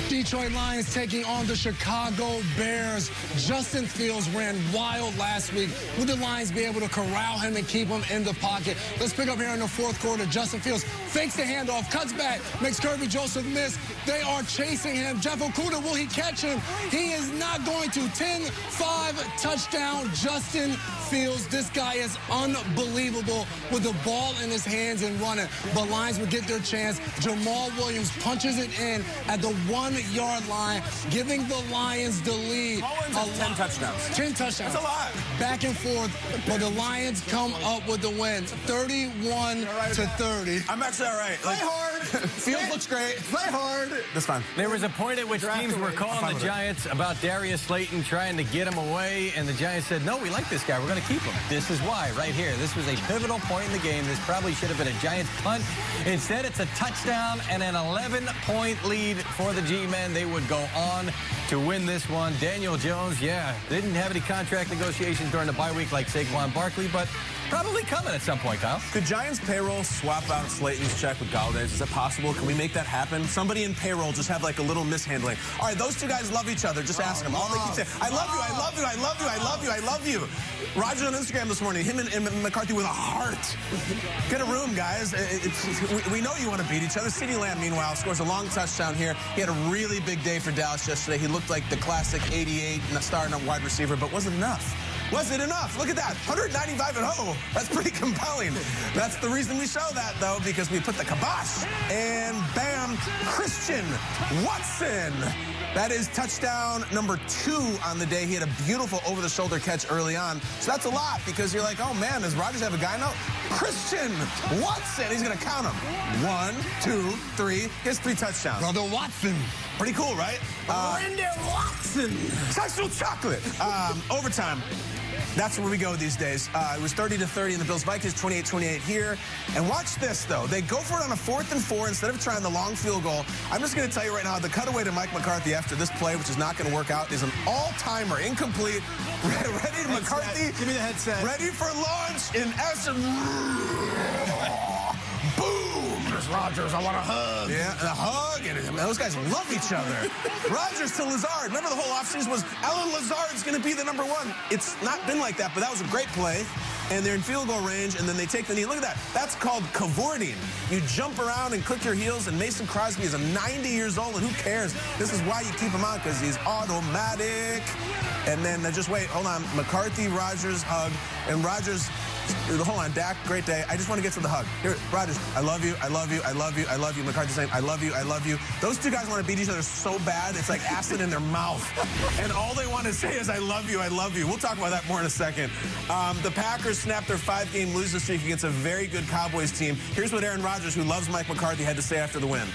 Detroit Lions taking on the Chicago Bears. Justin Fields ran wild last week. Would the Lions be able to corral him and keep him in the pocket? Let's pick up here in the fourth quarter. Justin Fields fakes the handoff, cuts back, makes Kirby Joseph miss. They are chasing him. Jeff Okudah, will he catch him? He is not going to. 10-5 touchdown, Justin Fields. This guy is unbelievable with the ball in his hands and running. But Lions would get their chance. Jamal Williams punches it in at the 1-yard line, giving the Lions the lead. 10 touchdowns. 10 touchdowns. That's a lot. Back and forth, but the Lions come up with the win, 31-30. I'm actually all right. Play hard. Fields looks great. Play hard. That's fine. There was a point at which teams were calling the Giants about Darius Slayton trying to get him away, and the Giants said, no, we like this guy. We're going to keep him. This is why, right here. This was a pivotal point in the game. This probably should have been a Giants punt. Instead, it's a touchdown and an 11-point lead for the G-men. They would go on to win this one. Daniel Jones, didn't have any contract negotiations during the bye week like Saquon Barkley, but probably coming at some point, Kyle. Could Giants payroll swap out Slayton's check with Galladay's? Is that possible? Can we make that happen? Somebody in payroll just have like a little mishandling. All right, those two guys love each other. Just ask them. All they keep saying, I love you, I love you, I love you, I love you, I love you. Rodgers on Instagram this morning, him and McCarthy with a heart. Get a room, guys. We know you want to beat each other. CeeDee Lamb, meanwhile, scores a long touchdown here. He had a really big day for Dallas yesterday. He looked like the classic 88 and a star and a wide receiver, but wasn't enough. Was it enough? Look at that. 195 at home. That's pretty compelling. That's the reason we show that, though, because we put the kibosh. And bam, Christian Watson. That is touchdown number 2 on the day. He had a beautiful over-the-shoulder catch early on. So that's a lot because you're like, oh, man, does Rodgers have a guy now? Christian Watson. He's going to count them. 1, 2, 3. He has 3 touchdowns. Brother Watson. Pretty cool, right? Brandon Watson. Sexual chocolate. Overtime. That's where we go these days. It was 30-30 in the Bills Vikings, 28-28 here. And watch this, though. They go for it on a 4th and 4 instead of trying the long field goal. I'm just going to tell you right now, the cutaway to Mike McCarthy after this play, which is not going to work out, is an all-timer, incomplete. Ready to McCarthy. Give me the headset. Ready for launch in Ashton. Boom! Rodgers, I want a hug. Yeah, and a hug, and those guys love each other. Rodgers to Lazard. Remember the whole offseason was Alan Lazard's going to be the #1. It's not been like that, but that was a great play. And they're in field goal range, and then they take the knee. Look at that. That's called cavorting. You jump around and click your heels, and Mason Crosby is 90 years old, and who cares? This is why you keep him on, because he's automatic. And then just wait, hold on. McCarthy, Rodgers, hug, and Rodgers. Hold on, Dak, great day. I just want to get to the hug. Here, Rodgers, I love you, I love you, I love you, I love you. McCarthy's saying, I love you, I love you. Those two guys want to beat each other so bad, it's like acid in their mouth. And all they want to say is, I love you, I love you. We'll talk about that more in a second. The Packers snapped their 5-game losing streak against a very good Cowboys team. Here's what Aaron Rodgers, who loves Mike McCarthy, had to say after the win.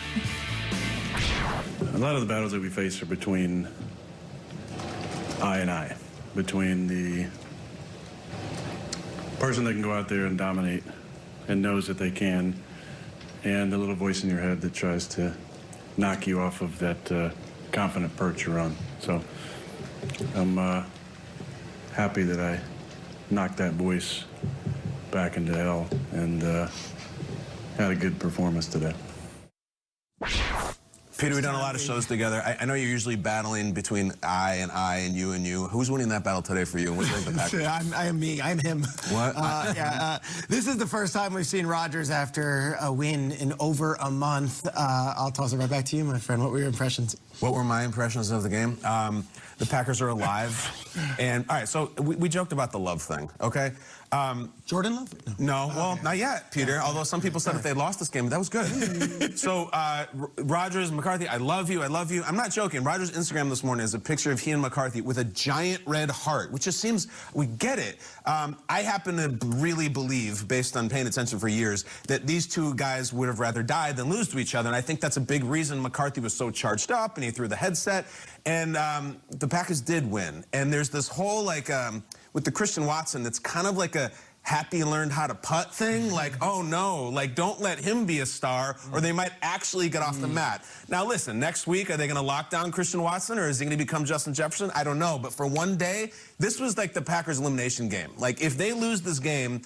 A lot of the battles that we face are between I and I, between the person that can go out there and dominate and knows that they can, and the little voice in your head that tries to knock you off of that confident perch you're on. So I'm happy that I knocked that voice back into hell and had a good performance today. Peter, we've done a lot of shows together. I know you're usually battling between I and you and you. Who's winning that battle today for you? What do you think the Packers? I am me. I'm him. What? This is the first time we've seen Rodgers after a win in over a month. I'll toss it right back to you, my friend. What were your impressions? What were my impressions of the game? The Packers are alive. And, all right, so we joked about the love thing, okay? Jordan Love? No, well, not yet, Peter. Although some people said if they lost this game, that was good. So, Rodgers, McCarthy, I love you, I love you. I'm not joking. Rodgers' Instagram this morning is a picture of he and McCarthy with a giant red heart, which just seems, we get it. I happen to really believe, based on paying attention for years, that these two guys would have rather died than lose to each other. And I think that's a big reason McCarthy was so charged up and he threw the headset. And the Packers did win. And there's this whole, like, with the Christian Watson, that's kind of like a happy learned how to putt thing. Like, oh, no, like, don't let him be a star, or they might actually get off the mat. Now, listen, next week, are they going to lock down Christian Watson, or is he going to become Justin Jefferson? I don't know. But for one day, this was like the Packers' elimination game. Like, if they lose this game,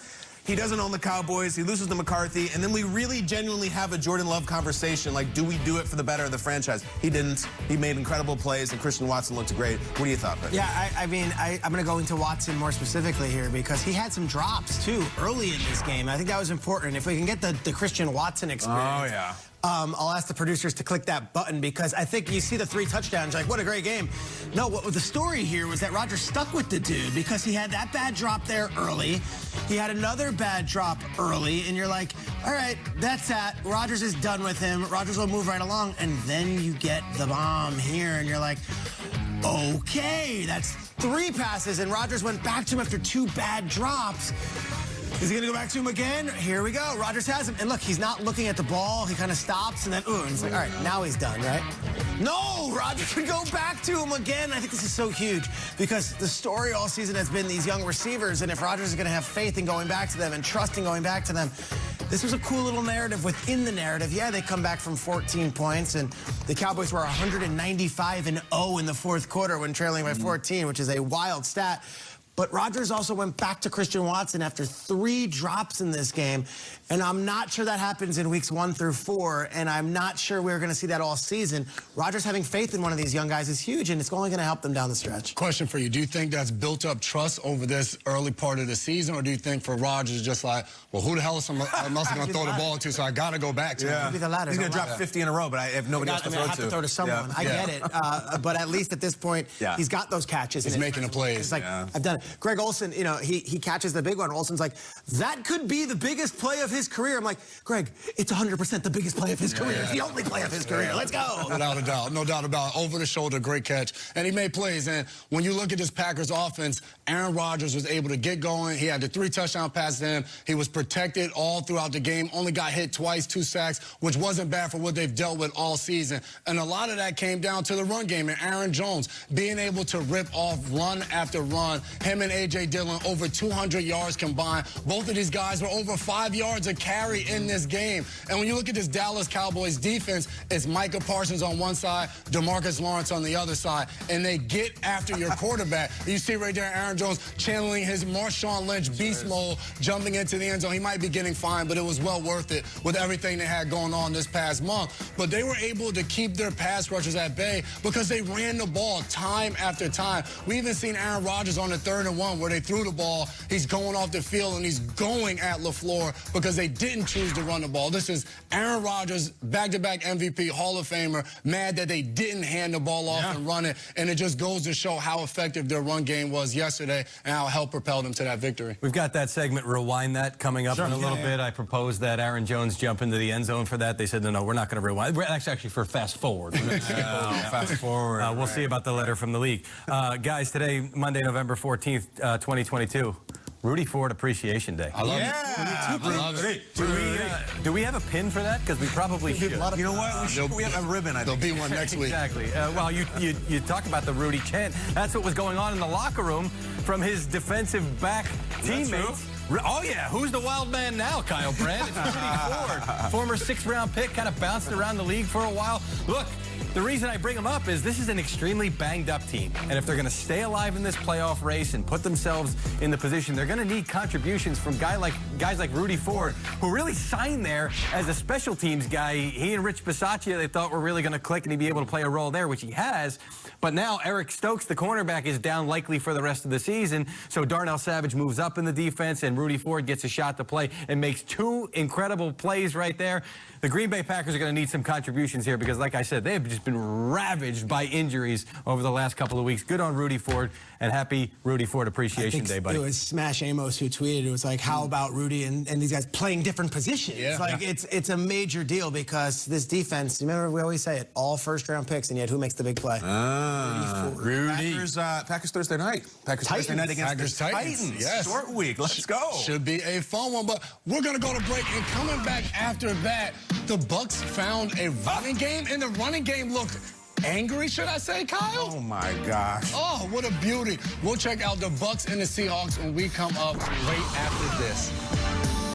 he doesn't own the Cowboys, he loses to McCarthy, and then we really genuinely have a Jordan Love conversation, like, do we do it for the better of the franchise? He didn't. He made incredible plays, and Christian Watson looked great. What do you thought, Brett? Yeah, I'm going to go into Watson more specifically here because he had some drops, too, early in this game. I think that was important. If we can get the Christian Watson experience. Oh, yeah. I'll ask the producers to click that button because I think you see the 3 touchdowns, like, what a great game. No, what the story here was that Rodgers stuck with the dude because he had that bad drop there early. He had another bad drop early, and you're like, all right, that's that. Rodgers is done with him. Rodgers will move right along, and then you get the bomb here, and you're like, okay, that's 3 passes, and Rodgers went back to him after 2 bad drops. Is he going to go back to him again? Here we go. Rodgers has him. And look, he's not looking at the ball. He kind of stops, and then, and he's like, all right, now he's done, right? No, Rodgers can go back to him again. I think this is so huge because the story all season has been these young receivers, and if Rodgers is going to have faith in going back to them and trusting going back to them, this was a cool little narrative within the narrative. Yeah, they come back from 14 points, and the Cowboys were 195-0 in the fourth quarter when trailing by 14, which is a wild stat. But Rodgers also went back to Christian Watson after 3 drops in this game. And I'm not sure that happens in weeks 1 through 4. And I'm not sure we're going to see that all season. Rodgers having faith in one of these young guys is huge, and it's only going to help them down the stretch. Question for you. Do you think that's built up trust over this early part of the season? Or do you think for Rodgers just like, well, who the hell else am I going to throw the ball to, so I got to go back to him? Maybe the latter. He's going to drop 50 in a row, but I have nobody else to throw to. I have to throw to someone. I get it. But at least at this point, he's got those catches. He's making the plays. It's like, I've done it. Greg Olsen, you know, he catches the big one. Olsen's like, that could be the biggest play of his career. I'm like, Greg, it's 100% the biggest play of his career. It's the only play of his career. Let's go. Without a doubt. No doubt about it. Over the shoulder, great catch. And he made plays. And when you look at this Packers offense, Aaron Rodgers was able to get going. He had the 3 touchdown passes to him. He was protected all throughout the game. Only got hit twice, 2 sacks, which wasn't bad for what they've dealt with all season. And a lot of that came down to the run game and Aaron Jones being able to rip off run after run. Him and A.J. Dillon over 200 yards combined. Both of these guys were over 5 yards a carry in this game. And when you look at this Dallas Cowboys defense, it's Micah Parsons on one side, DeMarcus Lawrence on the other side. And they get after your quarterback. You see right there Aaron Jones channeling his Marshawn Lynch beast mode, jumping into the end zone. He might be getting fined, but it was well worth it with everything they had going on this past month. But they were able to keep their pass rushers at bay because they ran the ball time after time. We even seen Aaron Rodgers on the 3rd and 1 where they threw the ball. He's going off the field and he's going at LaFleur because they didn't choose to run the ball. This is Aaron Rodgers, back-to-back MVP, Hall of Famer, mad that they didn't hand the ball off and run it. And it just goes to show how effective their run game was yesterday and how it helped propel them to that victory. We've got that segment, Rewind That, coming up in a little bit. I proposed that Aaron Jones jump into the end zone for that. They said, no, we're not going to rewind. That's actually for fast forward. Fast forward. We'll see about the letter from the league. Guys, today, Monday, November 14th, 2022. Rudy Ford Appreciation Day. I love it. I love it. Do we have a pin for that? Because we probably should. You know what? We have a ribbon, I think. There'll be one next week. Exactly. Well, you talk about the Rudy chant. That's what was going on in the locker room from his defensive back teammates. Oh, yeah. Who's the wild man now, Kyle Brandt? It's Rudy Ford, former 6th-round pick, kind of bounced around the league for a while. Look, the reason I bring him up is this is an extremely banged-up team. And if they're going to stay alive in this playoff race and put themselves in the position, they're going to need contributions from guys like Rudy Ford, who really signed there as a special teams guy. He and Rich Bisaccia, they thought were really going to click and he'd be able to play a role there, which he has. But now Eric Stokes, the cornerback, is down likely for the rest of the season. So Darnell Savage moves up in the defense, and Rudy Ford gets a shot to play and makes 2 incredible plays right there. The Green Bay Packers are going to need some contributions here because, like I said, they have just been ravaged by injuries over the last couple of weeks. Good on Rudy Ford, and happy Rudy Ford Appreciation Day, buddy. It was Smash Amos who tweeted. It was like, how about Rudy and these guys playing different positions? Yeah. Like, it's a major deal because this defense, remember we always say it, all first-round picks, and yet who makes the big play? Rudy. Packers Thursday night. Packers Titans. Thursday night against Packers the Titans. Yes. Short week. Let's go. Should be a fun one, but we're going to go to break. And coming back after that, the Bucs found a running game, and the running game looked angry, should I say, Kyle? Oh, my gosh. Oh, what a beauty. We'll check out the Bucs and the Seahawks when we come up right after this.